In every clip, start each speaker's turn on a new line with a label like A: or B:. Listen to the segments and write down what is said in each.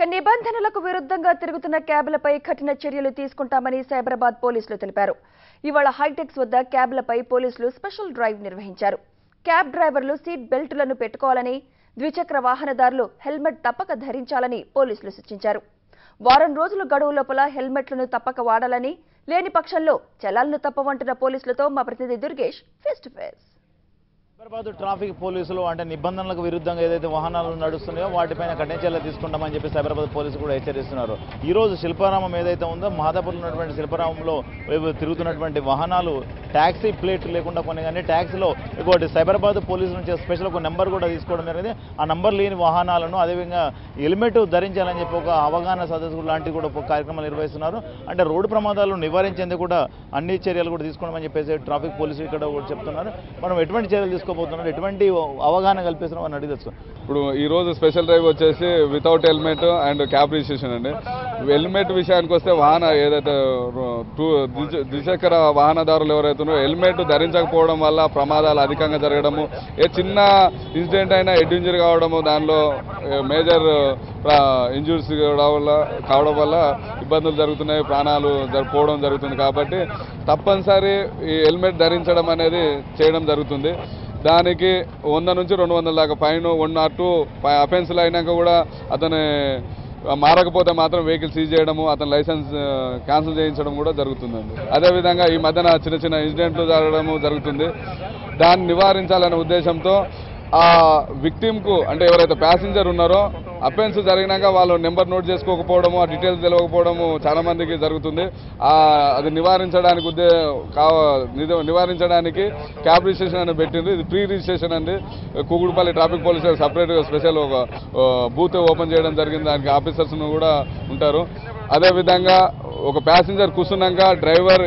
A: నిబంధనలకు విరుద్ధంగా తిరుగుతున్న క్యాబ్లపై కఠిన చర్యలు తీసుకుంటామని సైబరాబాద్ పోలీసులు తెలిపారు. ఇవాళ హైటెక్స్ వద్ద క్యాబ్లపై పోలీసులు స్పెషల్ డ్రైవ్ నిర్వహించారు. క్యాబ్ డ్రైవర్లు సీట్ బెల్టులను పెట్టుకోవాలని, ద్విచక్ర వాహనదారులు హెల్మెట్ తప్పక ధరించాలని పోలీసులు సూచించారు. వారం రోజుల గడువు లోపల హెల్మెట్లను తప్పక వాడాలని, లేని పక్షంలో చలాన్లు తప్పవంటున్న పోలీసులతో మా ప్రతినిధి Durgesh face to face.
B: Cyberabad traffic పోలీసులు అంటే నిబంధనలకు విరుద్ధంగా ఏదైతే వాహనాలు నడుస్తున్నాయో వాటిపైన కఠిన చర్యలు తీసుకుంటామని చెప్పి సైబరాబాద్ పోలీసులు కూడా హెచ్చరిస్తున్నారు. ఈ రోజు శిల్పారామం ఏదైతే ఉందో మాదాపూర్లో ఉన్నటువంటి శిల్పారామంలో తిరుగుతున్నటువంటి వాహనాలు ట్యాక్సీ ప్లేట్ లేకుండా కొన్ని కానీ ట్యాక్సీలో ఇంకోటి సైబరాబాద్ పోలీసుల నుంచి స్పెషల్ ఒక నెంబర్ కూడా తీసుకోవడం జరిగింది. ఆ నెంబర్ లేని వాహనాలను అదేవిధంగా హెల్మెట్ ధరించాలని చెప్పి ఒక అవగాహన సదస్సు లాంటివి కూడా ఒక కార్యక్రమాలు నిర్వహిస్తున్నారు. అంటే రోడ్డు ప్రమాదాలను నివారించేందుకు కూడా అన్ని చర్యలు కూడా తీసుకోవడం చెప్పేసి ట్రాఫిక్ పోలీసులు ఇక్కడ కూడా చెప్తున్నారు. మనం ఎటువంటి చర్యలు తీసుకోబోతున్నారు, ఎటువంటి అవగాహన కల్పిస్తున్నాం అని అడిగి తెలుసు.
C: ఇప్పుడు ఈరోజు స్పెషల్ డ్రైవ్ వచ్చేసి without helmet and cab registration అండి. హెల్మెట్ విషయానికి వస్తే ఏదైతే ద్విచక్ర వాహనదారులు ఎవరైతే ఉన్నారో హెల్మెట్ ధరించకపోవడం వల్ల ప్రమాదాలు అధికంగా జరగడము, ఏ చిన్న ఇన్సిడెంట్ అయినా హెడ్ ఇంజరీ కావడము, దానిలో మేజర్ ఇంజురీస్ కావడం వల్ల ఇబ్బందులు జరుగుతున్నాయి, ప్రాణాలు పోవడం జరుగుతుంది. కాబట్టి తప్పనిసరి ఈ హెల్మెట్ ధరించడం అనేది చేయడం జరుగుతుంది. దానికి 100 నుంచి 200 దాకా ఫైన్, 102 అఫెన్స్లు అయినాక కూడా అతను మారకపోతే మాత్రం వెహికల్ సీజ్ చేయడము, అతని లైసెన్స్ క్యాన్సిల్ చేయించడం కూడా జరుగుతుందండి. అదేవిధంగా ఈ మధ్యన చిన్న చిన్న ఇన్సిడెంట్లు జరగడము జరుగుతుంది. దాన్ని నివారించాలనే ఉద్దేశంతో ఆ విక్టిమ్కు అంటే ఎవరైతే ప్యాసింజర్ ఉన్నారో అఫెన్స్ జరిగినాక వాళ్ళు నెంబర్ నోట్ చేసుకోకపోవడము, ఆ డీటెయిల్స్ తెలియకపోవడము చాలా మందికి జరుగుతుంది. అది నివారించడానికి క్యాబ్ రిజిస్ట్రేషన్ అని పెట్టింది. ఇది ప్రీ రిజిస్ట్రేషన్ అండి. కూగుడుపల్లి ట్రాఫిక్ పోలీసు సపరేట్గా స్పెషల్ ఒక బూత్ ఓపెన్ చేయడం జరిగింది. దానికి ఆఫీసర్స్ కూడా ఉంటారు. అదేవిధంగా ఒక ప్యాసింజర్ కూర్చున్నాక డ్రైవర్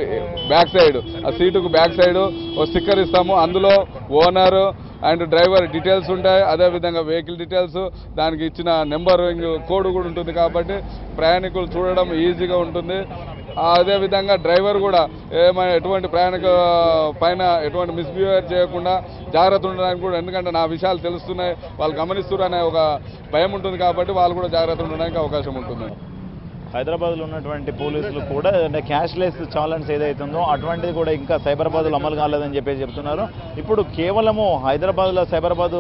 C: బ్యాక్ సైడ్ ఆ సీటుకు బ్యాక్ సైడ్ ఒక స్టిక్కర్ ఇస్తాము. అందులో ఓనర్ అండ్ డ్రైవర్ డీటెయిల్స్ ఉంటాయి. అదేవిధంగా వెహికల్ డీటెయిల్స్, దానికి ఇచ్చిన నెంబర్ కోడ్ కూడా ఉంటుంది. కాబట్టి ప్రయాణికులు చూడడం ఈజీగా ఉంటుంది. అదేవిధంగా డ్రైవర్ కూడా ఎటువంటి ప్రయాణిక పైన ఎటువంటి మిస్బిహేవియర్ చేయకుండా జాగ్రత్త ఉండడానికి కూడా, ఎందుకంటే నా విషయాలు తెలుస్తున్నాయి, వాళ్ళు గమనిస్తున్నారు అనే ఒక భయం ఉంటుంది. కాబట్టి వాళ్ళు కూడా జాగ్రత్త ఉండడానికి అవకాశం ఉంటుంది.
B: హైదరాబాద్లో ఉన్నటువంటి పోలీసులు కూడా అంటే క్యాష్లెస్ ఛాలెంజ్ ఏదైతే ఉందో అటువంటిది కూడా ఇంకా సైబరాబాద్లో అమలు కాలేదని చెప్పేసి చెప్తున్నారు. ఇప్పుడు కేవలము హైదరాబాద్లో సైబరాబాద్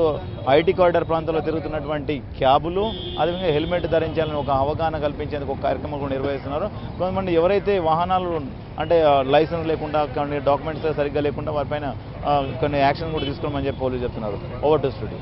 B: ఐటీ కారిడార్ ప్రాంతంలో తిరుగుతున్నటువంటి క్యాబులు అదేవిధంగా హెల్మెట్ ధరించాలని ఒక అవగాహన కల్పించేందుకు ఒక కార్యక్రమం కూడా నిర్వహిస్తున్నారు. కొంతమంది ఎవరైతే వాహనాలు అంటే లైసెన్స్ లేకుండా కొన్ని డాక్యుమెంట్స్ సరిగ్గా లేకుండా వారిపైన కొన్ని యాక్షన్ కూడా తీసుకోమని చెప్పి పోలీసులు చెప్తున్నారు. Over to studio.